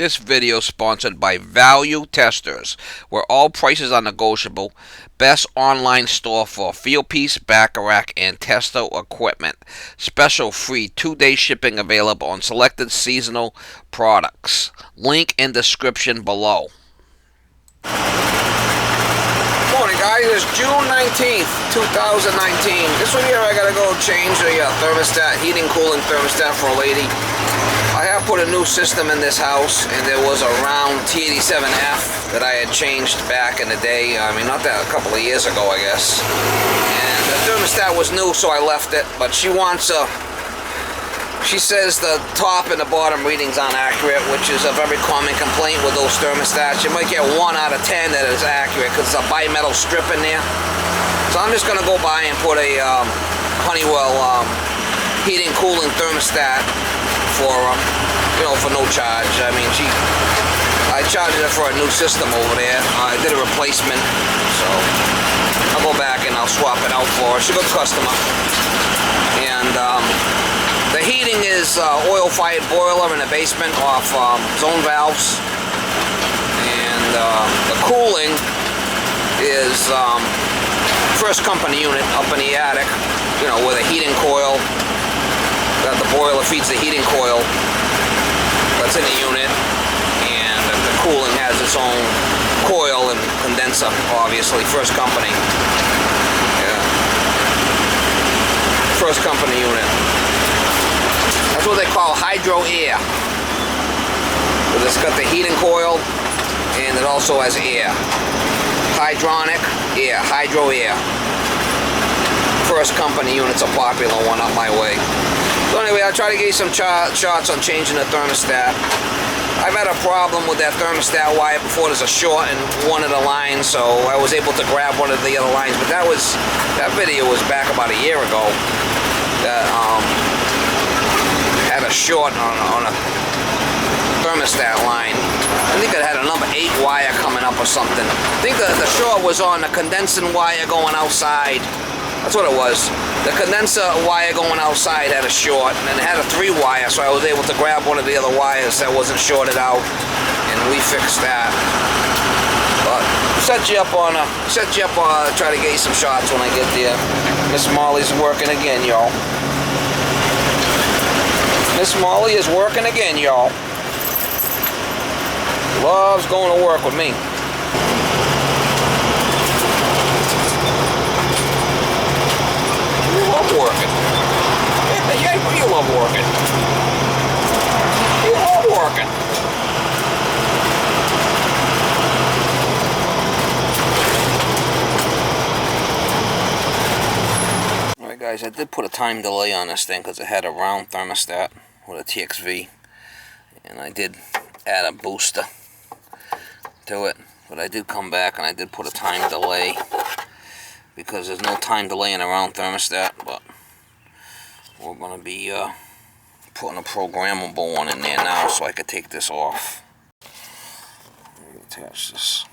This video is sponsored by Value Testers, where all prices are negotiable. Best online store for Fieldpiece, Bacharach, and tester equipment. Special free 2-day shipping available on selected seasonal products. Link in description below. Morning guys, it's June 19th, 2019. This one here I gotta go change the thermostat, heating cooling thermostat for a lady. I have put a new system in this house, and there was a round T87F that I had changed back in the day. I mean, not that, a couple of years ago, I guess. And the thermostat was new, so I left it. But she wants she says the top and the bottom readings aren't accurate, which is a very common complaint with those thermostats. You might get 1 out of 10 that is accurate because it's a bimetal strip in there. So I'm just gonna go by and put a Honeywell heating cooling thermostat for for no charge. I mean, I charged her for a new system over there. I did a replacement, so I'll go back and I'll swap it out for her. She's a good customer. And the heating is oil-fired boiler in the basement off zone valves, and the cooling is first company unit up in the attic, with a heating coil. The boiler feeds the heating coil that's in the unit, and the cooling has its own coil and condenser, obviously. First company. Yeah. First company unit. That's what they call hydro air. Because it's got the heating coil, and it also has air. Hydronic air, hydro air. First company unit's a popular one up my way. So anyway, I'll try to get you some shots on changing the thermostat. I've had a problem with that thermostat wire before. There's a short in one of the lines, so I was able to grab one of the other lines. But that video was back about a year ago. That had a short on a thermostat line. I think it had a number 8 wire coming up or something. I think the short was on the condensing wire going outside. That's what it was. The condenser wire going outside had a short, and it had a 3 wire, so I was able to grab one of the other wires that wasn't shorted out, and we fixed that. But set you up on try to get you some shots when I get there. Miss Molly's working again, y'all. Miss Molly is working again, y'all. Loves going to work with me. Working. Yeah, you love working. You love working. Alright guys, I did put a time delay on this thing because it had a round thermostat with a TXV, and I did add a booster to it, but I did come back and I did put a time delay, because there's no time delay in a round thermostat. But we're going to be putting a programmable one in there now, so I could take this off. Reattach this.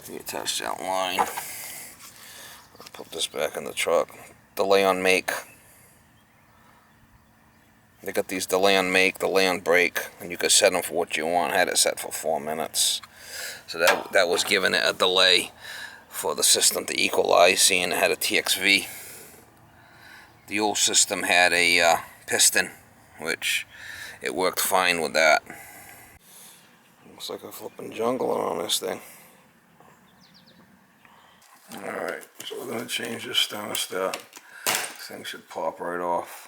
Reattach that line. I'll put this back in the truck. Delay on make. They got these delay on make, delay on break, and you can set them for what you want. I had it set for 4 minutes. So that was giving it a delay for the system to equalize, seeing it had a TXV. The old system had a piston, which it worked fine with that. Looks like a flipping jungler on this thing. Alright, so we're going to change this thermostat. This thing should pop right off.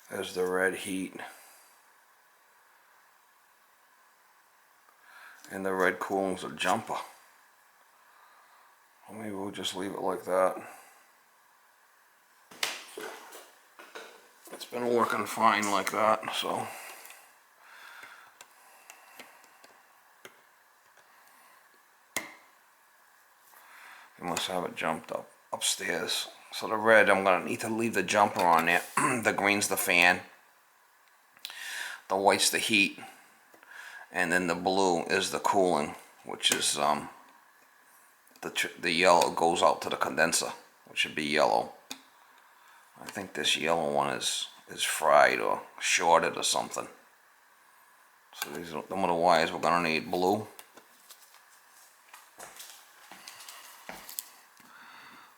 There's the red heat. And the red cooling's a jumper. Maybe we'll just leave it like that. It's been working fine like that, so. You must have it jumped upstairs. So the red, I'm going to need to leave the jumper on there. The green's the fan. The white's the heat. And then the blue is the cooling, which is the yellow goes out to the condenser, which should be yellow. I think this yellow one is is fried or shorted or something. So these are some of the wires we're gonna need. Blue.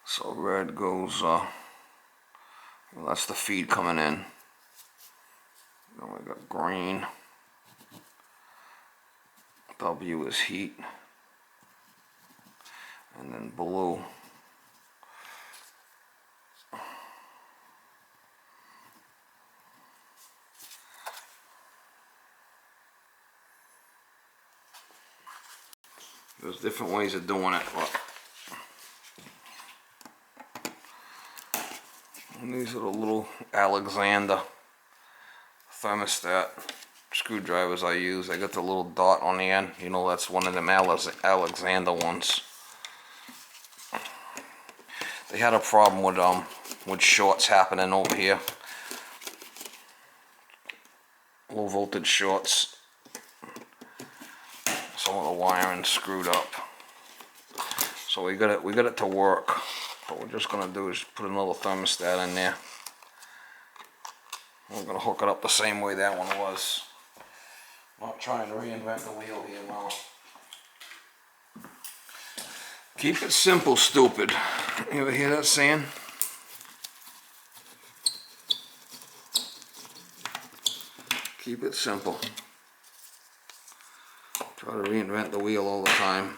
So red goes, well, that's the feed coming in. Then we got green. W is heat. And then blue. There's different ways of doing it. Look. And these are the little Alexander thermostat screwdrivers I use. I got the little dot on the end. You know, that's one of them Alexander ones. They had a problem with shorts happening over here. Low voltage shorts. Some of the wiring screwed up. So we got it to work. What we're just gonna do is put another thermostat in there. We're gonna hook it up the same way that one was. Not trying to reinvent the wheel here, Mom. Keep it simple, stupid. You ever hear that saying? Keep it simple. Try to reinvent the wheel all the time.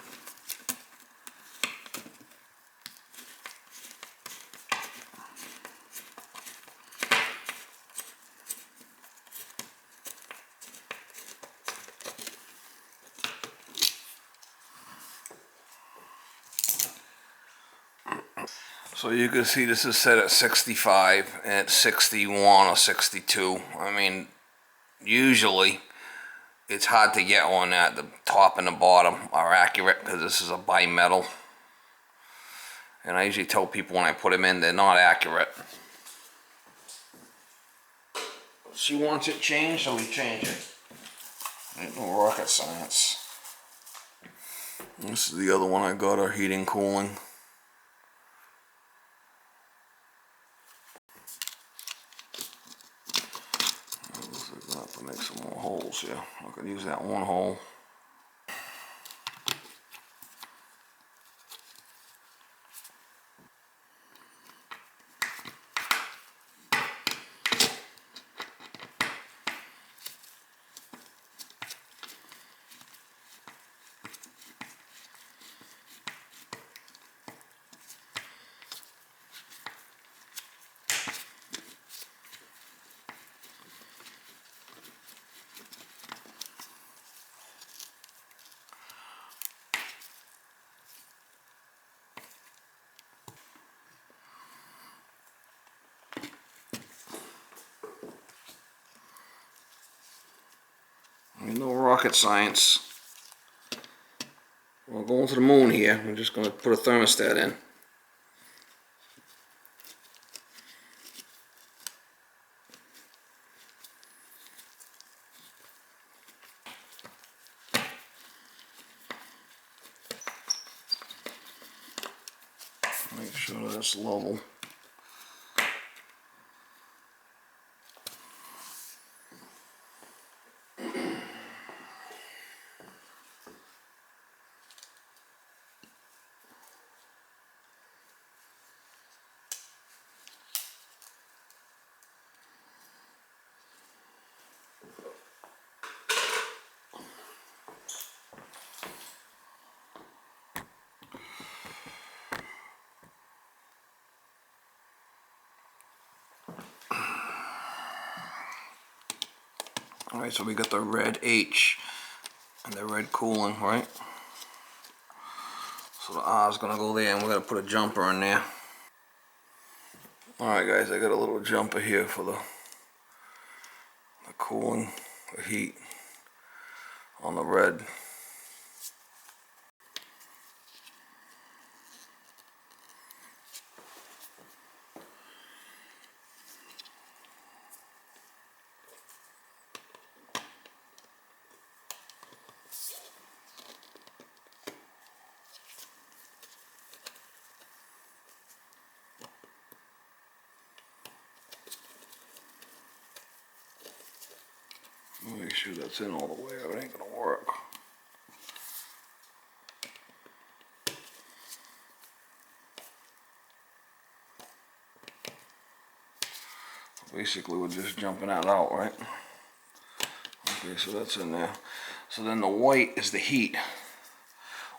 So you can see this is set at 65 and it's 61 or 62. I mean, usually it's hard to get one at the top and the bottom are accurate because this is a bimetal. And I usually tell people when I put them in, they're not accurate. She wants it changed, so we change it. Ain't no rocket science. This is the other one I got, our heating, cooling. Looks like I have to make some more holes here. I could use that one hole. No rocket science. We're going to the moon here. We're just going to put a thermostat in. Make sure that's level. Alright, so we got the red H and the red cooling, right? So the R is gonna go there and we're gonna put a jumper in there. Alright guys, I got a little jumper here for the cooling, the heat on the red. Make sure that's in all the way or it ain't gonna work. Basically, we're just jumping that out, right? Okay, so that's in there. So then the white is the heat.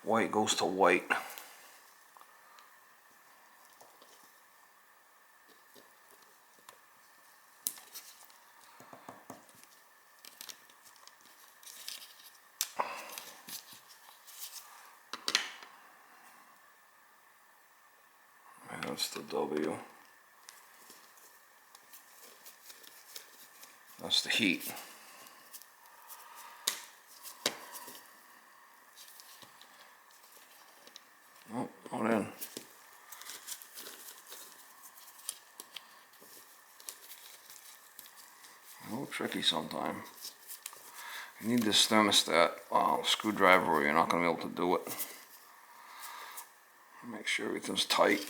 White goes to white. And that's the W. That's the heat. Oh, not in. A little tricky sometime. You need this thermostat screwdriver or you're not going to be able to do it. Make sure everything's tight.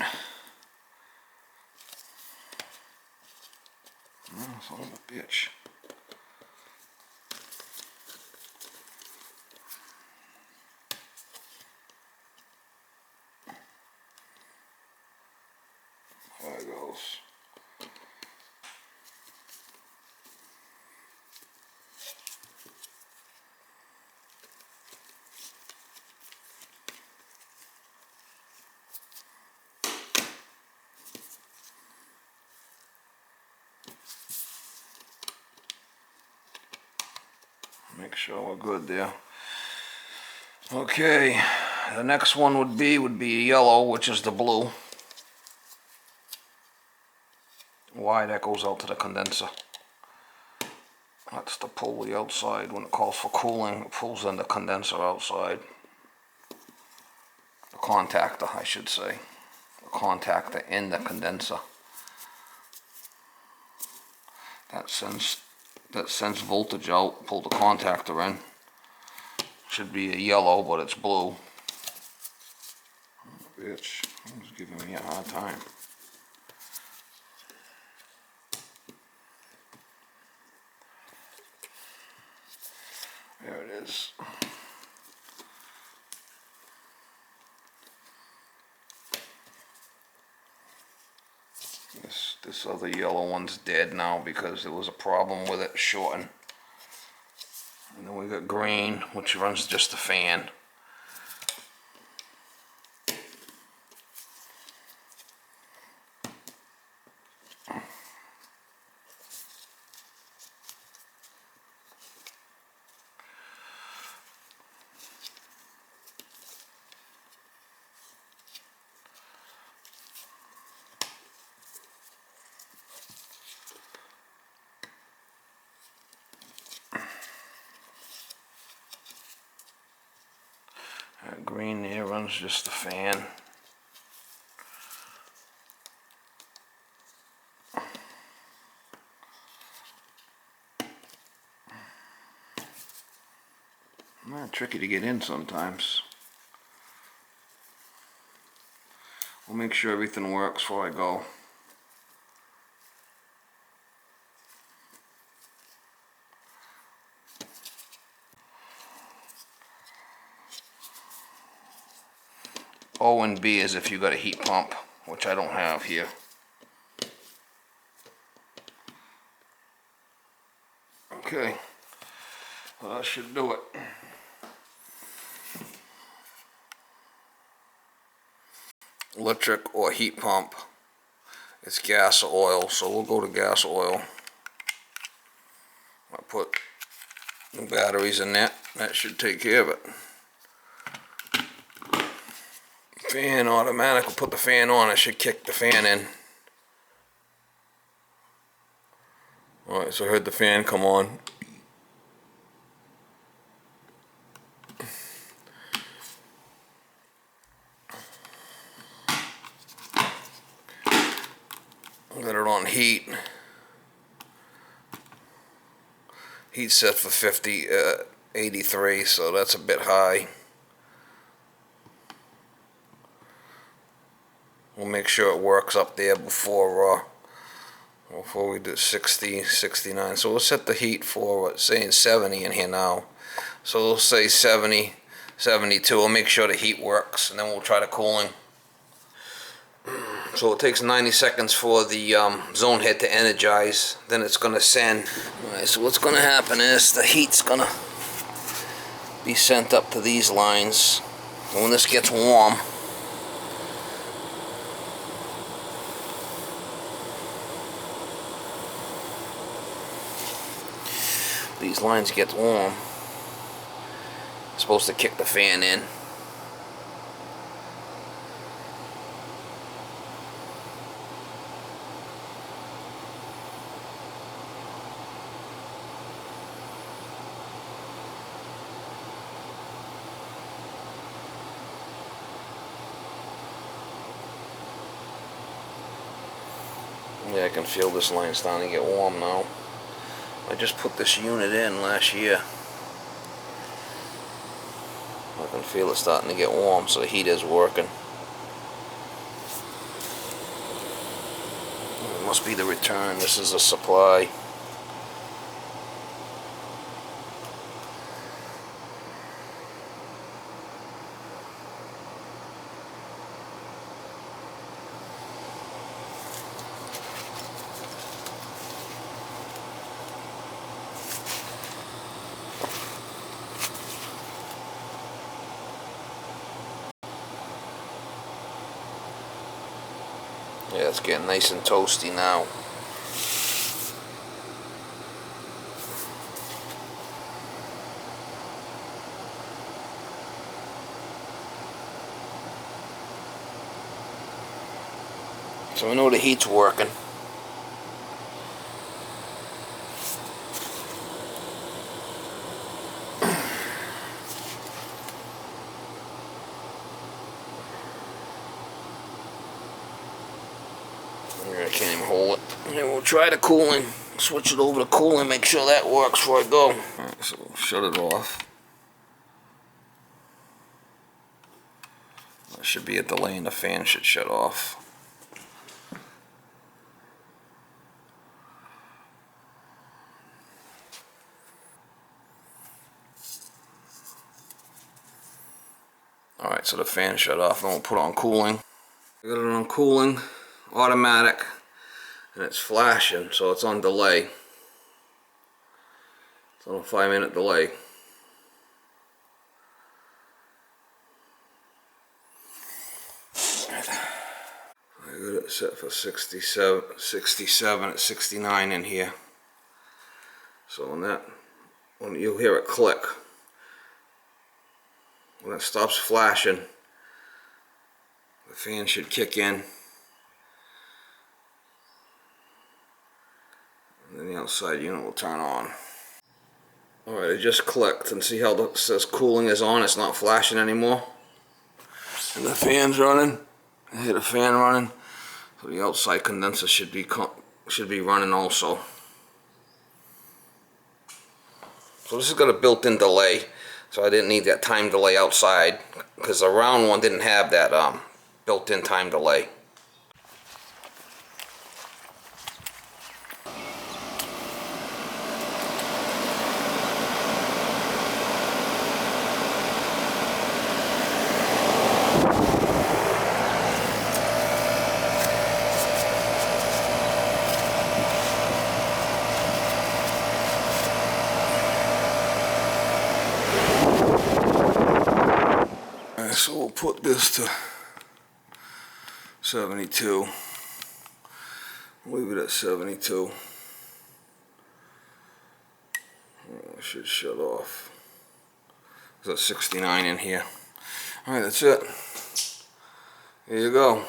Oh, son of a bitch. There it goes. Make sure we're good there. Okay, the next one would be yellow, which is the blue. Why that goes out to the condenser. That's the pulley outside. When it calls for cooling, it pulls in the condenser outside. The contactor, I should say. The contactor in the condenser. That sends voltage out. Pull the contactor in. Should be a yellow, but it's blue. Bitch, he's giving me a hard time. There it is. This other yellow one's dead now because there was a problem with it shorting. And then we got green, which runs just the fan. Green there runs just the fan. Tricky to get in sometimes. We'll make sure everything works before I go. O and B is if you got a heat pump, which I don't have here. Okay, well, that should do it. Electric or heat pump. It's gas or oil, so we'll go to gas oil. I put new batteries in that. That should take care of it. Fan automatic, will put the fan on. I should kick the fan in. Alright, so I heard the fan come on. Got it on heat. Heat set for 83, so that's a bit high. We'll make sure it works up there before Before we did 60, 69. So we'll set the heat for what's saying 70 in here now. So we'll say 70, 72. We'll make sure the heat works, and then we'll try the cooling. So it takes 90 seconds for the zone head to energize. Then it's going to send. Alright, so what's going to happen is the heat's going to be sent up to these lines. And when this gets warm, these lines get warm, it's supposed to kick the fan in. Yeah, I can feel this line starting to get warm now. I just put this unit in last year. I can feel it starting to get warm, so the heat is working. It must be the return. This is a supply. Yeah, it's getting nice and toasty now. So we know the heat's working. I can't even hold it. And then we'll try the cooling. Switch it over to cooling, make sure that works before I go. Alright, so we'll shut it off. There should be a delay and the fan should shut off. Alright, so the fan shut off, and we'll put on cooling. I got it on cooling, automatic, and it's flashing, so it's on delay. It's on a 5-minute delay. I got it set for 67 at 69 in here. So when you'll hear it click, when it stops flashing, the fan should kick in, and then the outside unit will turn on. Alright, it just clicked, and see how it says cooling is on, it's not flashing anymore. And the fan's running. I hear the fan running, so the outside condenser should be running also. So this has got a built-in delay, so I didn't need that time delay outside, because the round one didn't have that built-in time delay. So we'll put this to 72. Leave it at 72. It should shut off. There's a 69 in here. Alright, that's it. Here you go.